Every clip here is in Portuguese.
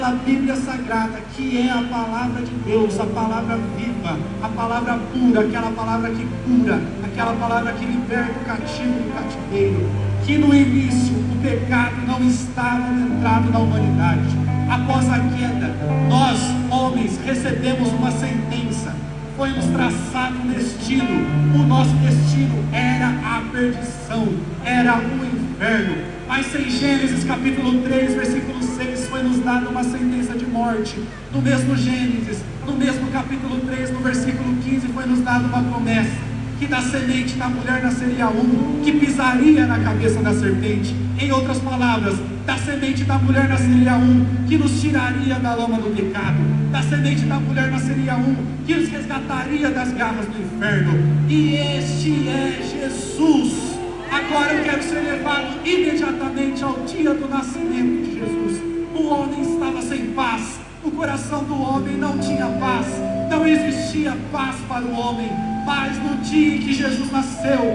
A Bíblia Sagrada, que é a palavra de Deus, a palavra viva, a palavra pura, aquela palavra que cura, aquela palavra que liberta o cativo do cativeiro, que no início o pecado não estava adentrado na humanidade. Após a queda, nós, homens, recebemos uma sentença, foi nos traçado um destino. O nosso destino era a perdição, era o inferno. Mas em Gênesis capítulo 3, versículo 6, foi nos dada uma sentença de morte. No mesmo Gênesis, no mesmo capítulo 3, no versículo 15, foi nos dada uma promessa, que da semente da mulher nasceria um, que pisaria na cabeça da serpente. Em outras palavras, da semente da mulher nasceria um, que nos tiraria da lama do pecado. Da semente da mulher nasceria um, que nos resgataria das garras do inferno. E este é Jesus. Agora eu quero ser levado imediatamente ao dia do nascimento de Jesus. O homem estava sem paz, o coração do homem não tinha paz, não existia paz para o homem. Mas no dia em que Jesus nasceu,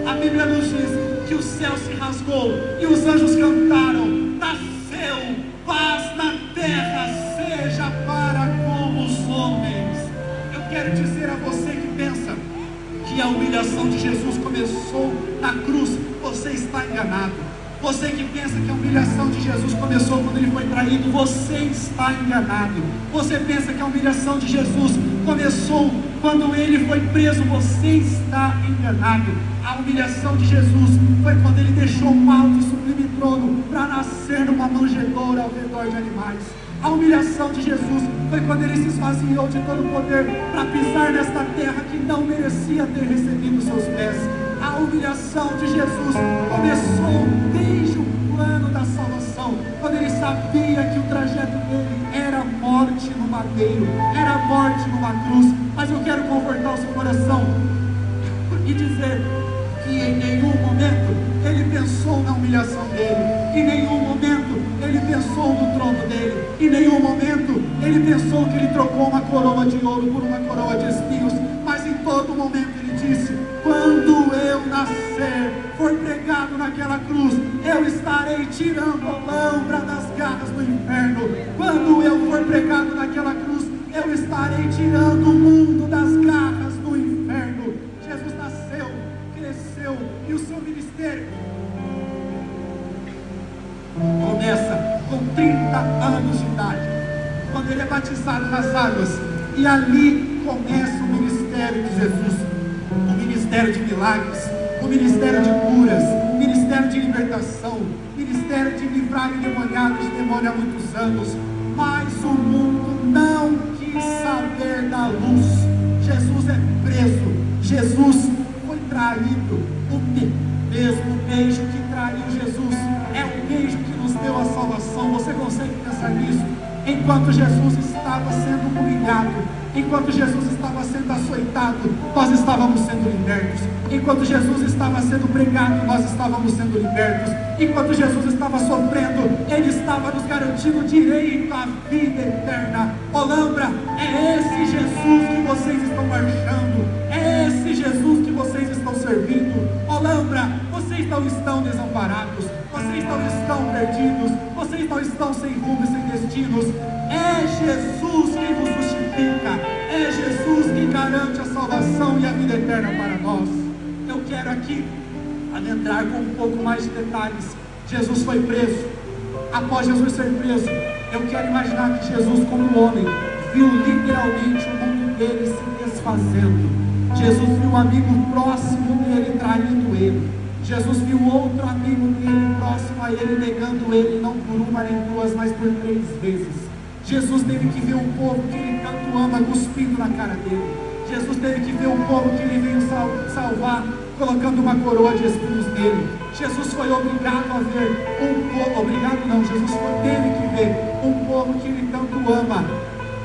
a Bíblia nos diz que o céu se rasgou e os anjos cantaram: nasceu paz na terra, seja para com os homens. Eu quero dizer a você que pensa que a humilhação de Jesus começou na cruz, você está enganado. Você que pensa que a humilhação de Jesus começou quando ele foi traído, você está enganado. Você pensa que a humilhação de Jesus começou quando ele foi preso, você está enganado. A humilhação de Jesus foi quando ele deixou um alto e sublime trono para nascer numa manjedoura ao redor de animais. A humilhação de Jesus foi quando ele se esvaziou de todo o poder para pisar nesta terra que não merecia ter recebido seus pés. A humilhação de Jesus começou desde o plano da salvação, quando ele sabia que o trajeto dele era morte no madeiro, era morte numa cruz. Mas eu quero confortar o seu coração e dizer que em nenhum momento ele pensou na humilhação dele, em nenhum momento ele pensou no trono dele, em nenhum momento ele pensou que ele trocou uma coroa de ouro por uma coroa de espinhos, mas em todo momento ele disse: quando eu nascer, for pregado naquela cruz, eu estarei tirando a lâmpada das garras do inferno. Quando eu for pregado naquela cruz, eu estarei tirando o mundo das garras do inferno. Jesus nasceu, cresceu, e o seu ministério começa com 30 anos de idade, quando ele é batizado nas águas, e ali começa o ministério de Jesus, o ministério de milagres, o ministério de curas, o ministério de libertação, o ministério de livrar endemoniados de demônio há muitos anos. Mas o mundo não quis saber da luz. Jesus é preso, Jesus foi traído. O mesmo beijo que traiu Jesus é o beijo que nos deu a salvação. Você consegue pensar nisso? Enquanto Jesus estava sendo humilhado, enquanto Jesus estava sendo açoitado, nós estávamos sendo libertos. Enquanto Jesus estava sendo pregado, nós estávamos sendo libertos. Enquanto Jesus estava sofrendo, Ele estava nos garantindo direito à vida eterna. Olambra, é esse Jesus que vocês estão marchando, é esse Jesus que vocês estão servindo. Olambra, vocês não estão desamparados, vocês não estão perdidos, vocês não estão sem rumo e sem destinos. É Jesus que nos justifica, é Jesus que garante a salvação e a vida eterna para nós. Eu quero aqui adentrar com um pouco mais de detalhes. Jesus foi preso. Após Jesus ser preso, eu quero imaginar que Jesus, como homem, viu literalmente o mundo dele se desfazendo. Jesus viu um amigo próximo dele traindo ele. Jesus viu outro amigo dele próximo a ele negando ele, não por uma nem duas, mas por 3 vezes. Jesus teve que ver um povo que ele tanto ama cuspindo na cara dele. Jesus teve que ver um povo que ele veio salvar, colocando uma coroa de espinhos nele. Jesus foi obrigado a ver um povo, Jesus teve que ver um povo que ele tanto ama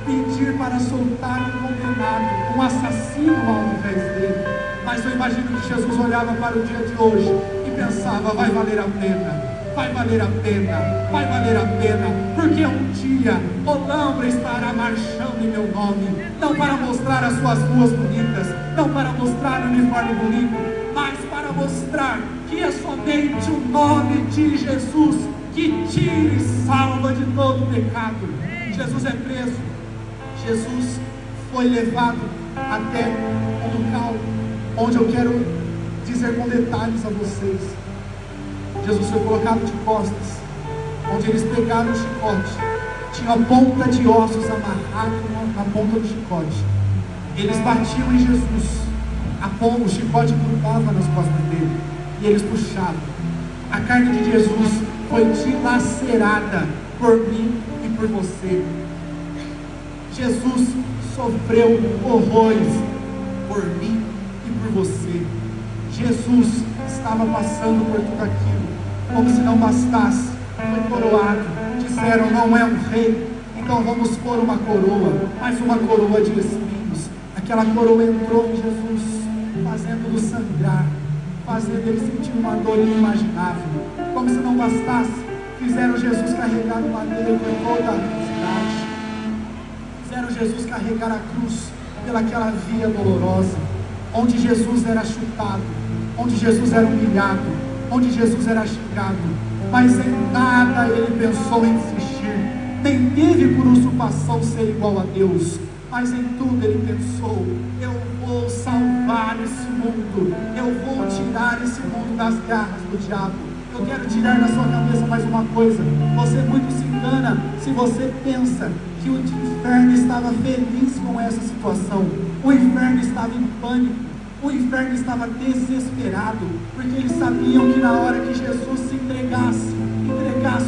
pedir para soltar um condenado, um assassino ao invés dele. Mas eu imagino que Jesus olhava para o dia de hoje e pensava: vai valer a pena, vai valer a pena, vai valer a pena, porque um dia Olambra estará marchando em meu nome, não para mostrar as suas ruas bonitas, não para mostrar o uniforme bonito, mas para mostrar que é somente o nome de Jesus que tira e salva de todo pecado. Jesus é preso, Jesus foi levado até um local onde eu quero dizer com detalhes a vocês. Jesus foi colocado de costas, onde eles pegaram o chicote, tinha a ponta de ossos amarrada na ponta do chicote. Eles batiam em Jesus, o chicote grudava nas costas dele, e eles puxavam. A carne de Jesus foi dilacerada por mim e por você. Jesus sofreu horrores por mim e por você. Jesus estava passando por tudo aquilo, como se não bastasse, foi coroado. Disseram, não é um rei, então vamos pôr uma coroa, mas uma coroa de espinhos. Aquela coroa entrou em Jesus, fazendo-o sangrar, fazendo ele sentir uma dor inimaginável. Como se não bastasse, fizeram Jesus carregar o madeiro por toda a cidade, fizeram Jesus carregar a cruz pelaquela via dolorosa, onde Jesus era chutado, onde Jesus era humilhado, onde Jesus era xingado, mas em nada ele pensou em desistir, nem teve por usurpação ser igual a Deus, mas em tudo ele pensou, eu vou salvar esse mundo, eu vou tirar esse mundo das garras do diabo. Eu quero tirar na sua cabeça mais uma coisa, você muito se engana se você pensa que o inferno estava feliz com essa situação. O inferno estava em pânico, o inferno estava desesperado, porque eles sabiam que na hora que Jesus se entregasse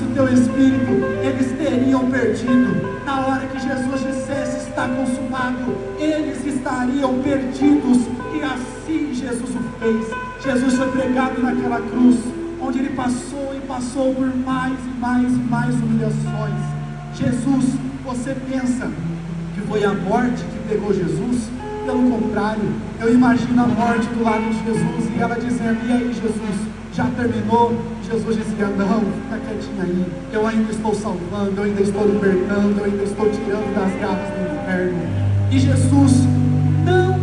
o teu espírito, eles teriam perdido. Na hora que Jesus dissesse está consumado, eles estariam perdidos, e assim Jesus o fez. Jesus foi pregado naquela cruz, onde ele passou e passou por mais e mais e mais humilhações. Jesus, você pensa que foi a morte que pegou Jesus? Pelo contrário, eu imagino a morte do lado de Jesus e ela dizendo, e aí Jesus, já terminou? Jesus dizia, não, fica quietinho aí, eu ainda estou salvando, eu ainda estou libertando, eu ainda estou tirando das garras do inferno. E Jesus não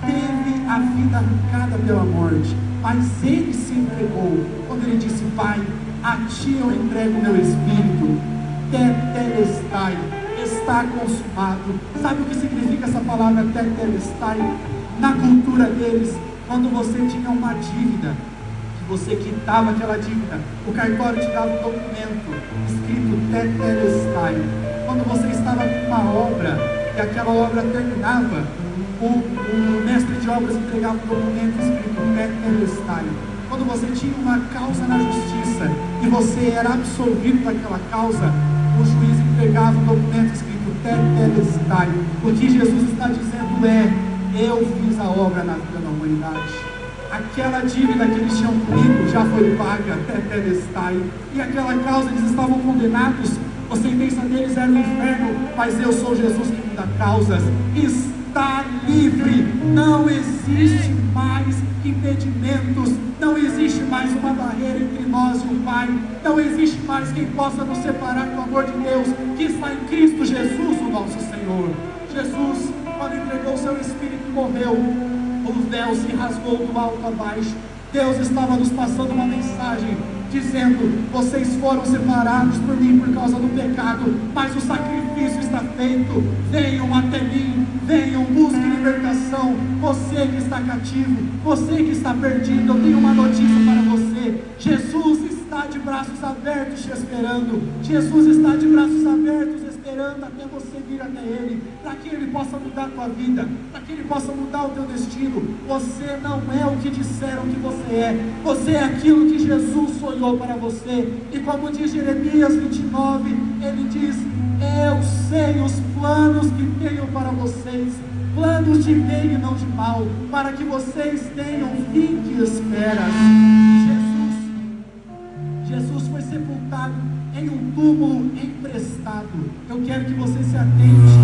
teve a vida arrancada pela morte, mas ele se entregou, quando ele disse, Pai, a ti eu entrego o meu espírito, tetelestai, está consumado. Sabe o que significa essa palavra tetelestai? Na cultura deles, quando você tinha uma dívida, que você quitava aquela dívida, o cartório te dava um documento escrito tetelestai. Quando você estava com uma obra e aquela obra terminava, o mestre de obras entregava um documento escrito tetelestai. Quando você tinha uma causa na justiça e você era absolvido daquela causa, o juiz entregava um documento escrito tetelestai. O que Jesus está dizendo é, eu fiz a obra na vida da humanidade. Aquela dívida que eles tinham comigo já foi paga, tetelestai. E aquela causa, eles estavam condenados, a sentença deles era o inferno, mas eu sou Jesus que muda causas. Está livre, não existe mais impedimentos, não existe mais uma barreira entre nós e o Pai, não existe mais quem possa nos separar do amor de Deus, que está em Cristo Jesus, o nosso Senhor. Jesus, quando entregou o seu Espírito e morreu, o véu se rasgou do alto a baixo. Deus estava nos passando uma mensagem, dizendo, vocês foram separados por mim por causa do pecado, mas o sacrifício está feito, venham até mim, venham, busquem libertação. Você que está cativo, você que está perdido, eu tenho uma notícia para você, Jesus está de braços abertos te esperando, Jesus está de braços abertos esperando até você vir até Ele, para que Ele possa mudar a tua vida, para que Ele possa mudar o teu destino. Você não é o que disseram que você é aquilo que Jesus sonhou para você. E como diz Jeremias 29, ele diz, eu sei os planos que tenho para vocês, planos de bem e não de mal, para que vocês tenham fim de esperas. Jesus foi sepultado em um túmulo emprestado. Eu quero que você se atente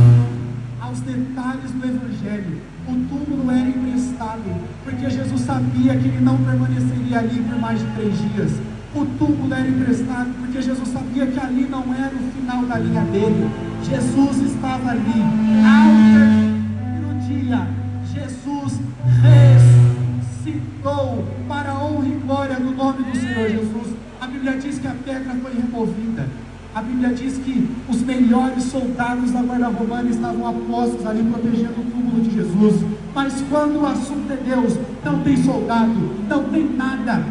aos detalhes do Evangelho. O túmulo era emprestado, porque Jesus sabia que ele não permaneceria ali por mais de 3 dias. O túmulo era emprestado, porque Jesus sabia que ali não era o final da linha dele. Jesus estava ali. Ao terceiro dia, Jesus ressuscitou para a honra e glória do nome do Senhor Jesus. A Bíblia Bíblia diz que a pedra foi removida. A Bíblia diz que os melhores soldados da guarda romana estavam apostos ali protegendo o túmulo de Jesus. Mas quando o assunto é Deus, não tem soldado, não tem nada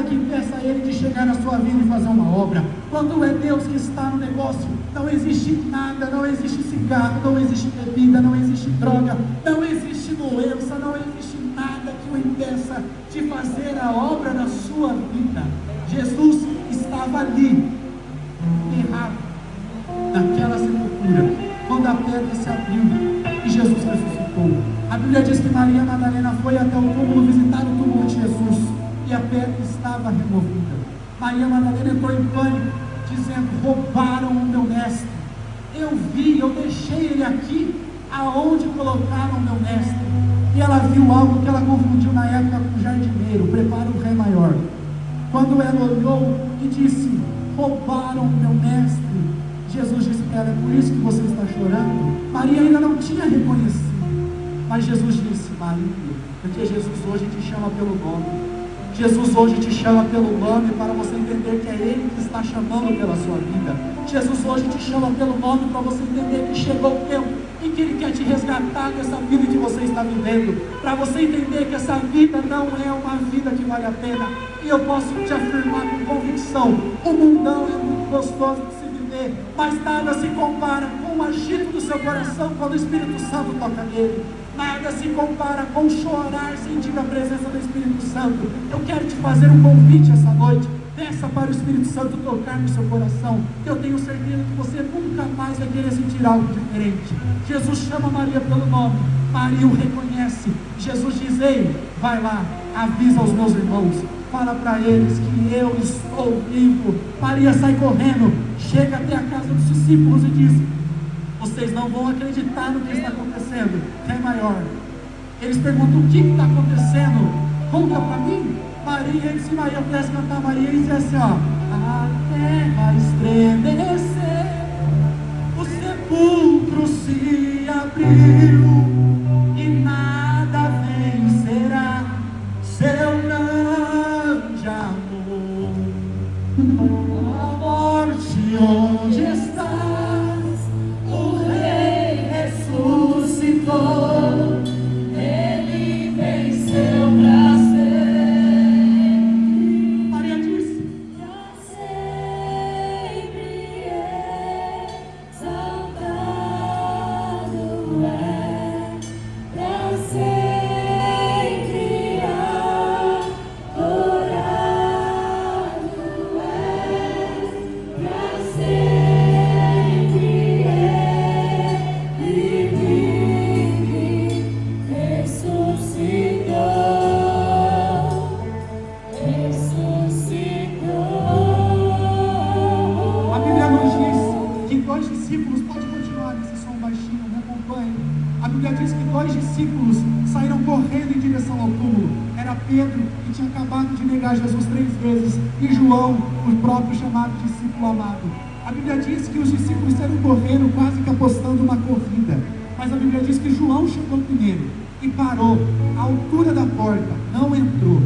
que impeça ele de chegar na sua vida e fazer uma obra. Quando é Deus que está no negócio, não existe nada, não existe cigarro, não existe bebida, não existe droga, não existe doença, não existe nada que o impeça de fazer a obra na sua vida. Jesus estava ali, errado, naquela sepultura, quando a pedra se abriu e Jesus ressuscitou. A Bíblia diz que Maria Madalena foi até o túmulo visitar o túmulo de Jesus e a pedra estava removida. Maria Madalena entrou em pânico, dizendo: roubaram o meu mestre. Eu vi, eu deixei ele aqui, aonde colocaram o meu mestre? E ela viu algo que ela confundiu na época com o jardineiro: prepara o rei maior. Quando ela olhou e disse: roubaram o meu mestre, Jesus disse para ela: é por isso que você está chorando? Maria ainda não tinha reconhecido, mas Jesus disse: Maria, porque Jesus hoje te chama pelo nome. Jesus hoje te chama pelo nome para você entender que é Ele que está chamando pela sua vida. Jesus hoje te chama pelo nome para você entender que chegou o tempo em que Ele quer te resgatar dessa vida que você está vivendo, para você entender que essa vida não é uma vida que vale a pena. E eu posso te afirmar com convicção: o mundão é muito gostoso de se viver, mas nada se compara com o agito do seu coração quando o Espírito Santo toca nele. Nada se compara com chorar sentindo a presença do Espírito Santo. Eu quero te fazer um convite essa noite. Peça para o Espírito Santo tocar no seu coração. Eu tenho certeza que você nunca mais vai querer sentir algo diferente. Jesus chama Maria pelo nome. Maria o reconhece. Jesus diz: ei, vai lá, avisa aos meus irmãos, fala para eles que eu estou vivo. Maria sai correndo, chega até a casa dos discípulos e diz: vocês não vão acreditar no que está acontecendo. Rei maior. Eles perguntam: o que está acontecendo? Conta para mim. Maria, se Maria pudesse cantar, Maria dizia assim: ó: a terra estremeceu, o sepulcro se abriu, e nada vencerá seu grande amor. A morte, onde estás? O Rei ressuscitou, Ele venceu pra sempre. Maria disse: pra sempre exaltado é, pra sempre adorado é, pra sempre Ele vive, ressuscitou. A Bíblia nos diz que dois discípulos, pode continuar nesse som baixinho, me acompanhe. A Bíblia diz que dois discípulos saíram correndo em direção ao túmulo. Era Pedro, que tinha acabado de negar Jesus 3 vezes, e João, o próprio chamado discípulo amado. A Bíblia diz que os discípulos saíram correndo, quase que apostando uma corrida. Mas a Bíblia diz que João chegou primeiro e parou à altura da porta, não entrou.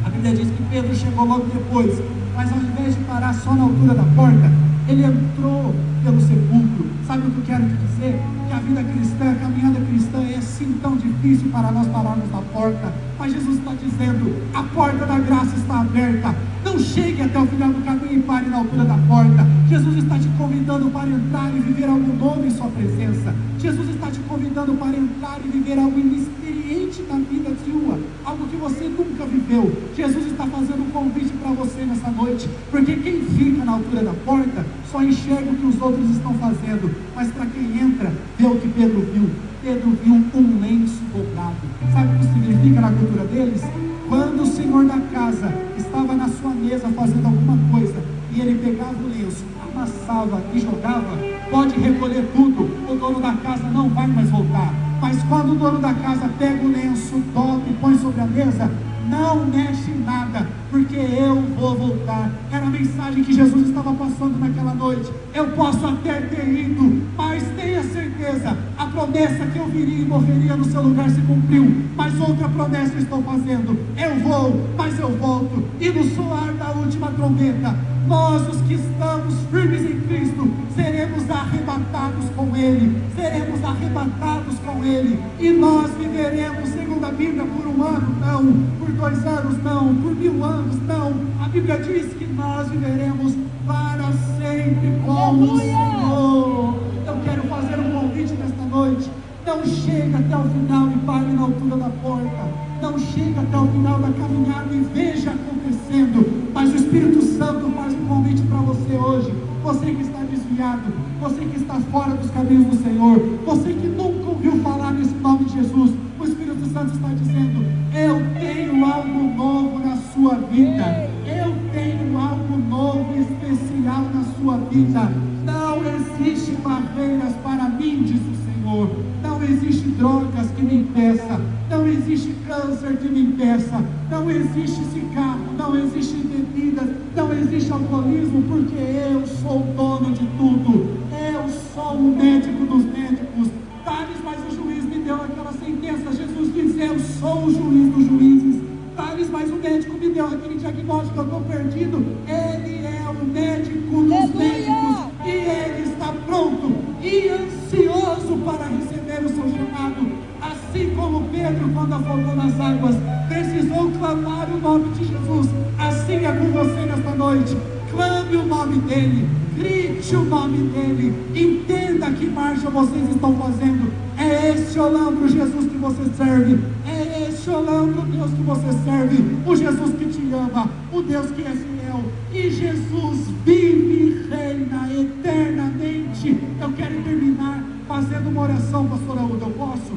A Bíblia diz que Pedro chegou logo depois, mas ao invés de parar só na altura da porta, ele entrou pelo sepulcro. Sabe o que eu quero te dizer? Que a vida cristã, a caminhada cristã é assim tão difícil para nós pararmos na porta. Mas Jesus está dizendo: a porta da graça está aberta. Não chegue até o final do caminho e pare na altura da porta. Jesus está te convidando para entrar e viver algo novo em sua presença. Jesus está te convidando para entrar e viver algo inexperiente na vida sua, algo que você nunca viveu. Jesus está fazendo um convite para você nessa noite, porque quem fica na altura da porta só enxerga o que os outros estão fazendo, mas para quem entra, vê o que Pedro viu. Pedro viu um lenço dobrado. Sabe o que significa na cultura deles? Quando o senhor da casa estava na sua mesa fazendo alguma coisa, e ele pegava o lenço, amassava e jogava, pode recolher tudo, o dono da casa não vai mais voltar. Mas quando o dono da casa pega o lenço, dobra e põe sobre a mesa, não mexe em nada, porque eu vou voltar. Era a mensagem que Jesus estava passando naquela noite. Eu posso até ter ido, mas tenha certeza, a promessa que eu viria e morreria no seu lugar se cumpriu, mas outra promessa eu estou fazendo: eu vou, mas eu volto, e no soar da última trombeta, nós, os que estamos firmes em Cristo, seremos arrebatados com Ele, seremos arrebatados com Ele, e nós viveremos, segundo a Bíblia, por 1 ano, não, por 2 anos, não, por 1000 anos, não. A Bíblia diz que nós viveremos para sempre com o Senhor. Eu quero fazer um convite nesta noite: não chega até o final e pare na altura da porta. Não chega até o final da caminhada e veja acontecendo. Mas o Espírito Santo faz um convite para você hoje. Você que está desviado, você que está fora dos caminhos do Senhor, você que nunca ouviu falar nesse nome de Jesus, o Espírito Santo está dizendo: eu tenho algo novo na sua vida. Eu tenho algo novo e especial na sua vida. Não existe barreiras para mim, diz o Senhor. Não existe drogas que me impeça. Não existe câncer que me impeça. Não existe cigarro. Não existe bebidas. Não existe alcoolismo, porque eu sou o dono de tudo. Eu sou o médico dos médicos. Tales, mas o juiz me deu aquela sentença. Jesus diz: eu sou o juiz dos juízes. Tales, mas o médico me deu aquele diagnóstico: eu estou perdido. Ele é o médico dos médicos. E ele está pronto e ansioso para receber o seu chamado. Assim como Pedro, quando afogou nas águas, precisou clamar o nome de Jesus, assim é com você nesta noite. Clame o nome dele, grite o nome dele, entenda que marcha vocês estão fazendo. É esse o Lambro Jesus que você serve, é esse o Lambro Deus que você serve, o Jesus que te ama, o Deus que é fiel. E Jesus vive e reina eternamente. Eu quero terminar fazendo uma oração, pastor Aúda. Eu posso?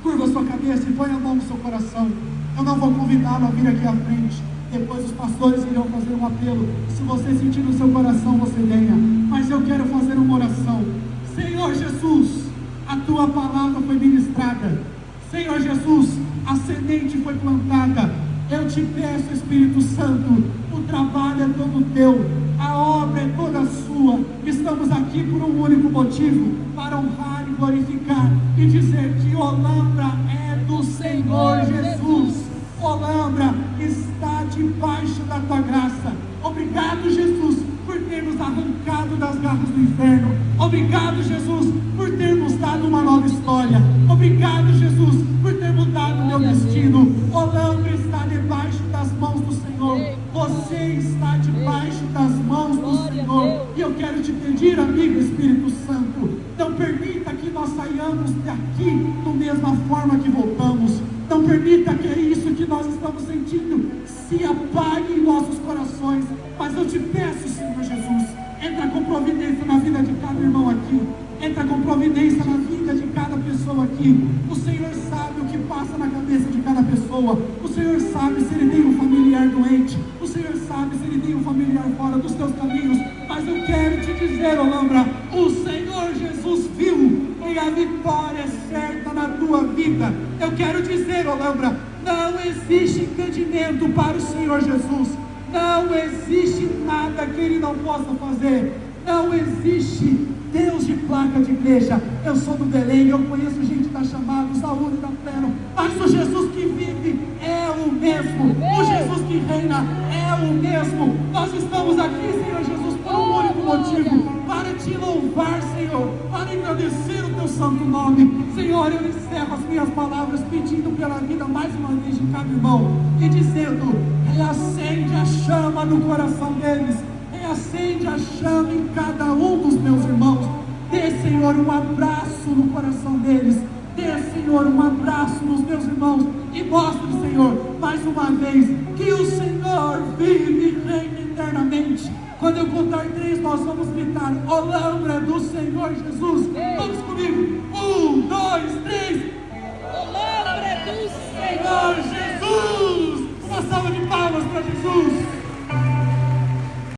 Curva a sua cabeça e põe a mão no seu coração. Eu não vou convidá-lo a vir aqui à frente. Depois os pastores irão fazer um apelo. Se você sentir no seu coração, você venha. Mas eu quero fazer uma oração. Senhor Jesus, a tua palavra foi ministrada. Senhor Jesus, a semente foi plantada. Eu te peço, Espírito Santo, o trabalho é todo teu, a obra é toda sua. Estamos aqui por um único motivo: para honrar e glorificar e dizer que Olambra é do Senhor Jesus. Olambra está debaixo da tua graça. Obrigado, Jesus, por ter nos arrancado das garras do inferno. Obrigado, Jesus, por ter nos dado uma nova história. Obrigado, Jesus, por ter mudado o meu destino. Olambra está debaixo das mãos do Senhor. Você está debaixo das mãos do Senhor. E eu quero te pedir, amigo Espírito Santo, não permita que nós saiamos daqui da mesma forma que voltamos. Não permita que isso que nós estamos sentindo se apague em nossos corações. Mas eu te peço, Senhor Jesus, entra com providência na vida de cada irmão aqui. Entra com providência na vida de cada pessoa aqui. O Senhor sabe o que passa na cabeça de cada pessoa. O Senhor sabe se ele tem um familiar doente. O Senhor sabe se ele tem um familiar fora dos teus caminhos. Mas eu quero te dizer, Olambra, o Senhor Jesus viu e a vitória é certa na tua vida. Eu quero dizer, Olambra, não existe impedimento para o Senhor Jesus. Não existe nada que ele não possa fazer. Não existe Deus de placa de igreja. Eu sou do Belém, eu conheço gente da Chamada, Saúde da Pleno, mas o Jesus que vive é o mesmo. O Jesus que reina é o mesmo. Nós estamos aqui, Senhor Jesus, por um único motivo: para te louvar, Senhor, para agradecer o teu santo nome. Senhor, eu encerro as minhas palavras pedindo pela vida mais uma vez de cada irmão e dizendo: reacende a chama no coração deles, reacende a chama em cada um dos meus irmãos. Dê, Senhor, um abraço no coração deles. Dê, Senhor, um abraço nos meus irmãos e mostre, Senhor, mais uma vez que o Senhor vive e reina eternamente. Quando eu contar 3, nós vamos gritar: Olambra do Senhor Jesus. Vamos comigo. 1, 2, 3.